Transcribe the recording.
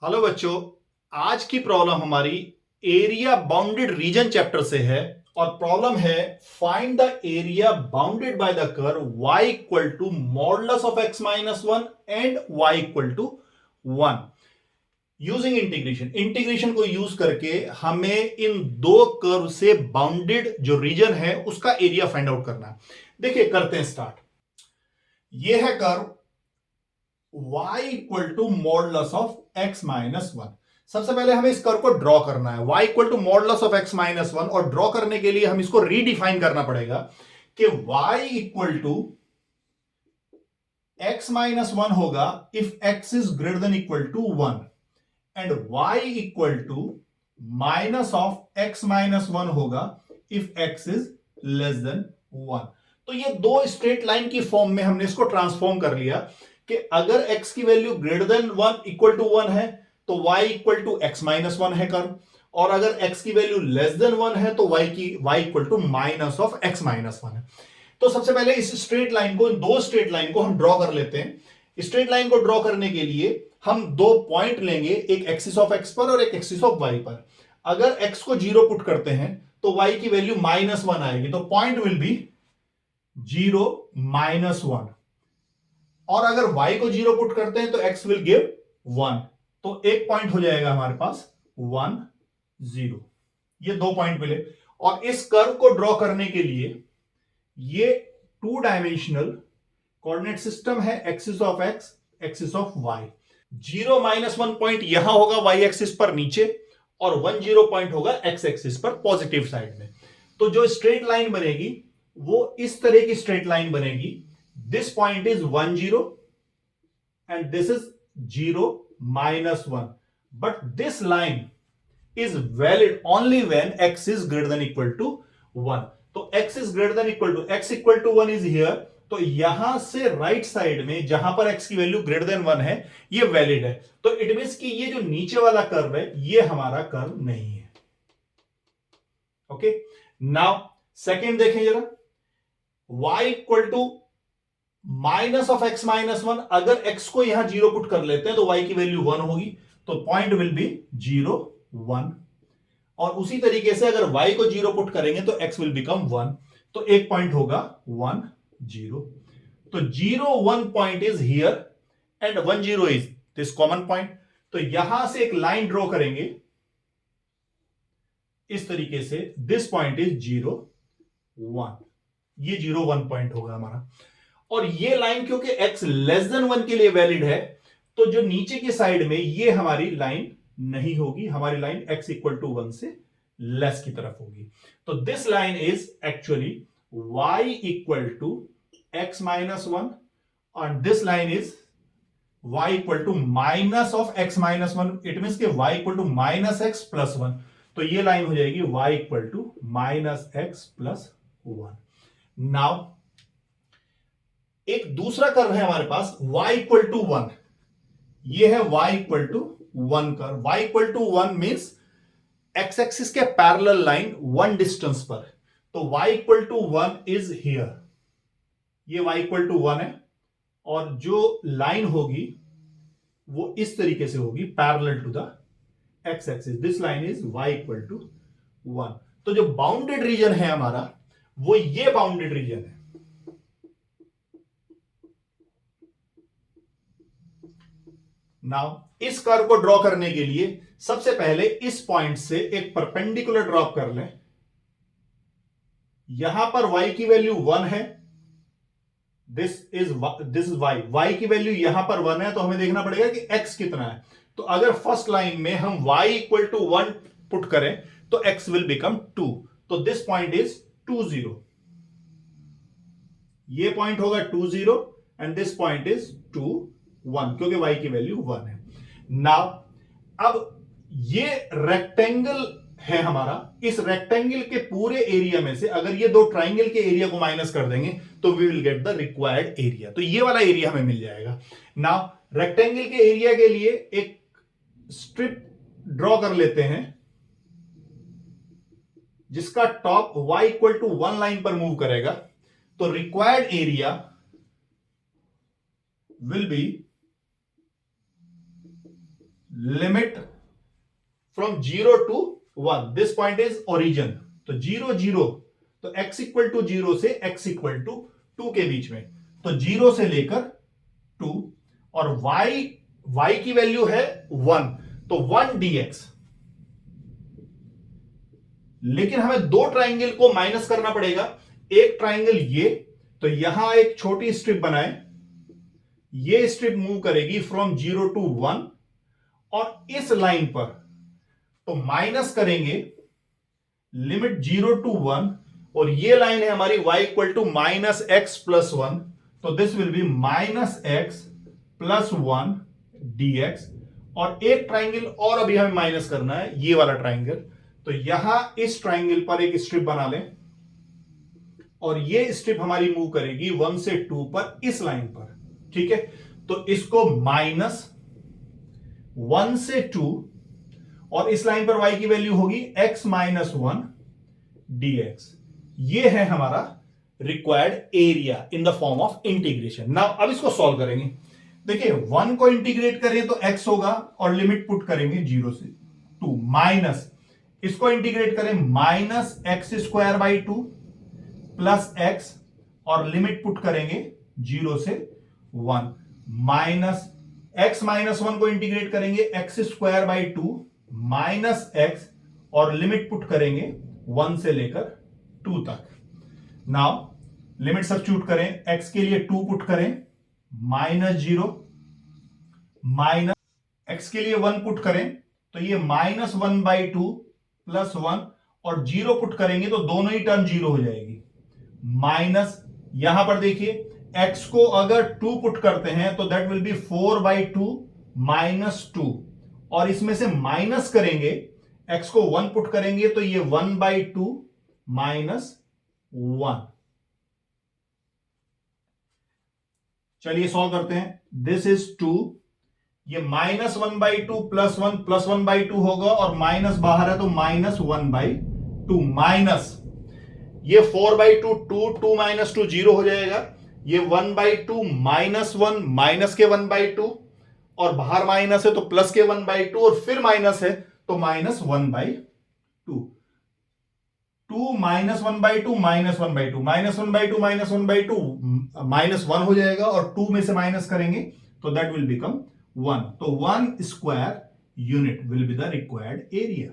Hello बच्चों। आज की प्रॉब्लम हमारी एरिया बाउंडेड रीजन चैप्टर से है और प्रॉब्लम है find the area bounded by the curve y equal to modulus of x minus one and y equal to one using integration. Integration को use करके हमें इन दो कर्व से बाउंडेड जो रीजन है उसका एरिया फाइंड आउट करना है। देखिए करते हैं स्टार्ट। यह है curve y equal to modulus of x minus one. सबसे पहले हमें इस कर्व को ड्रॉ करना है y equal to modulus of x minus one, और ड्रॉ करने के लिए हम इसको रीडिफाइन करना पड़ेगा कि y equal to x minus one होगा if x is greater than equal to one and y equal to minus of x minus one होगा if x is less than one. तो ये दो स्ट्रेट लाइन की form में हमने इसको transform कर लिया कि अगर x की value greater than one equal to one है तो y equal to x minus one है कर्व, और अगर x की वैल्यू लेस देन वन है तो y equal to minus of x minus one है। तो सबसे पहले इस स्ट्रेट लाइन को, दो स्ट्रेट लाइन को हम ड्रॉ कर लेते हैं। स्ट्रेट लाइन को ड्रॉ करने के लिए हम दो पॉइंट लेंगे, एक एक्सिस ऑफ x पर और एक एक्सिस ऑफ y पर। अगर x को जीरो पुट करते हैं तो y की वैल्यू माइनस वन आएगी, तो point will be zero minus one. और अगर y को जीरो पुट करते हैं तो x विल गिव वन, तो एक पॉइंट हो जाएगा हमारे पास वन जीरो। ये दो पॉइंट मिले। और इस कर्व को ड्रॉ करने के लिए ये टू डायमेंशनल कोऑर्डिनेट सिस्टम है, axis of x, axis of y। Zero minus one point यहां होगा y एक्सिस पर नीचे, और वन जीरो पॉइंट होगा x एक्सिस पर पॉजिटिव साइड में। तो जो स्ट्रेट लाइन बनेगी वो इस तरह की स्ट्रेट लाइन बनेगी। This point is one zero and this is zero minus one, but this line is valid only when x is greater than equal to one. तो x is greater than equal to, x equal to one is here, तो यहां से right side में जहां पर x की value greater than one है ये वैलिड है। तो इट मींस कि ये जो नीचे वाला कर्व है ये हमारा कर्व नहीं है। ओके, नाउ सेकेंड देखें जरा। y equal to minus of x minus one, अगर x को यहां जीरो पुट कर लेते हैं तो y की वैल्यू वन होगी, तो point will be zero one. और उसी तरीके से अगर y को जीरो पुट करेंगे तो x विल बिकम वन, तो एक पॉइंट होगा वन जीरो। तो zero one point is here and one zero is this common point. तो यहां से एक लाइन ड्रॉ करेंगे इस तरीके से, this point is zero one, ये जीरो वन पॉइंट होगा हमारा। और ये लाइन क्योंकि x लेस देन वन के लिए वैलिड है, तो जो नीचे की साइड में ये हमारी लाइन नहीं होगी, हमारी line x equal to one से लेस की तरफ होगी। तो this line is actually y equal to x minus one, और this line is y equal to minus of x minus one. It mean कि y equal to minus x plus one, तो ये line हो जाएगी y equal to minus x plus one. Now एक दूसरा curve है हमारे पास y इक्वल टू वन, ये है y equal to one curve. y equal to one means x axis के पैरेलल लाइन वन डिस्टेंस पर, तो y equal to one is here, ये y इक्वल टू वन है, और जो लाइन होगी वो इस तरीके से होगी parallel to the x axis. This line is y equal to one. तो जो बाउंडेड रीजन है हमारा वो ये बाउंडेड रीजन है। नाउ इस कर्व को ड्रॉ करने के लिए सबसे पहले इस पॉइंट से एक परपेंडिकुलर ड्रॉप कर लें। यहां पर y की वैल्यू वन है, दिस इज y की वैल्यू यहां पर वन है, तो हमें देखना पड़ेगा कि x कितना है। तो अगर फर्स्ट लाइन में हम y equal to one put करें तो x विल बिकम टू, तो this point is two zero, ये पॉइंट होगा two zero and this point is two one, क्योंकि y की वैल्यू वन है। नाउ अब ये रेक्टेंगल है हमारा, इस रेक्टेंगल के पूरे एरिया में से अगर ये दो ट्राइंगल के एरिया को माइनस कर देंगे तो we will get the required area, तो ये वाला एरिया हमें मिल जाएगा। नाउ रेक्टेंगल के एरिया के लिए एक स्ट्रिप ड्रॉ कर लेते हैं जिसका top y equal to one line पर मूव करेगा, तो required area will be limit from 0 to 1, this point is origin. तो 0 0, तो x इक्वल टू 0 से x इक्वल टू 2 के बीच में, तो 0 से लेकर 2, और y की वैल्यू है 1, तो 1 dx। लेकिन हमें दो ट्राइंगल को माइनस करना पड़ेगा। एक ट्राइंगल ये, तो यहां एक छोटी स्ट्रिप बनाए, ये स्ट्रिप मूव करेगी फ्रॉम 0 to 1, और इस लाइन पर तो माइनस करेंगे लिमिट 0 to 1, और ये लाइन है हमारी y equal to minus x plus 1, तो this will be minus x plus 1 dx। और एक ट्राइंगल और अभी हमें माइनस करना है, ये वाला ट्राइंगल, तो यहां इस ट्राइंगल पर एक स्ट्रिप बना लें, और ये स्ट्रिप हमारी मूव करेगी 1 से 2 पर इस लाइन पर, ठीक है। तो इसको माइनस 1 से 2, और इस लाइन पर y की वैल्यू होगी x माइनस 1 dx। ये है हमारा required area in the form of integration. Now अब इसको सॉल्व करेंगे। देखिए 1 को इंटीग्रेट करें तो x होगा, और लिमिट पुट करेंगे 0 से 2, माइनस इसको इंटीग्रेट करें minus x square by 2 plus x, और लिमिट पुट करेंगे 0 से 1, माइनस एक्स माइनस 1 को इंटीग्रेट करेंगे x square by 2 minus x, और लिमिट पुट करेंगे 1 से लेकर 2 तक। नाउ लिमिट सब्स्टिट्यूट करें, x के लिए 2 पुट करें माइनस 0, माइनस x के लिए 1 पुट करें तो ये माइनस 1 बाई 2 प्लस 1, और 0 पुट करेंगे तो दोनों ही टर्म 0 हो जाएगी, माइनस यहां पर देखिए x को अगर 2 पुट करते हैं तो that will be 4 by 2 minus 2, और इसमें से माइनस करेंगे x को 1 पुट करेंगे तो ये 1 बाई 2 माइनस 1। चलिए सॉल्व करते हैं। दिस इज 2, ये minus 1 by 2 plus 1 plus 1 by 2 होगा, और माइनस बाहर है तो माइनस 1 बाई 2, माइनस ये 4 बाई 2 2 माइनस 2 0 हो जाएगा, ये 1 बाई 2 माइनस 1 माइनस के 1 बाई 2, और बाहर माइनस है तो प्लस के 1 बाई 2, और फिर माइनस है तो minus 1 by 2, 2 minus 1 by 2 minus 1 by 2, minus 1 by 2 minus 1 by 2 minus 1 हो जाएगा, और 2 में से माइनस करेंगे तो दैट विल बिकम 1, तो 1 square unit will be the required area.